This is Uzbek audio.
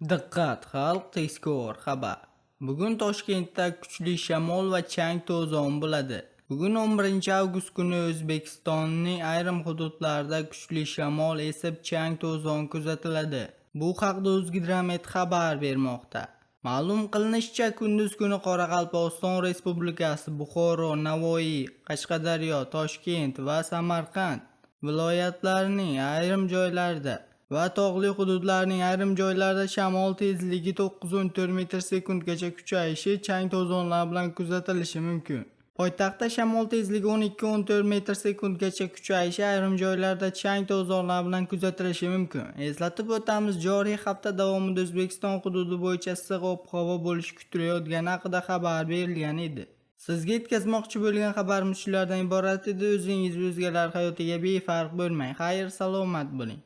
Diqqat, xalq tezkor xabar. Bugun Toshkentda kuchli shamol va chang to'zon bo'ladi. Bugun 11 avgust kuni O'zbekistonning ayrim hududlarida kuchli shamol esib chang to'zon kuzatiladi. Bu haqda O'zgidromet xabar bermoqda. Ma'lum qilinishicha, kunduz kuni Qoraqalpog'iston Respublikasi, Buxoro, Navoiy, Qashqadaryo, Toshkent va Samarqand viloyatlarining ayrim joylarida va tog'li hududlarning ayrim joylarida shamol tezligi 9-14 metr sekundgacha kuchayishi, chang to'zonlar bilan kuzatilishi mumkin. Poytaxtda shamol tezligi 12-14 metr sekundgacha kuchayishi, ayrim joylarda chang to'zonlar bilan kuzatilishi mumkin. Eslatib o'tamiz, joriy hafta davomida O'zbekiston hududi bo'yicha issiq ob-havo bo'lishi kutilayotgani haqida xabar berilgan edi. Sizga yetkazmoqchi bo'lgan xabarimiz shulardan iborat edi. O'zingiz va o'zgalar hayotiga befarq bo'lmang. Xayr, salomat bo'ling.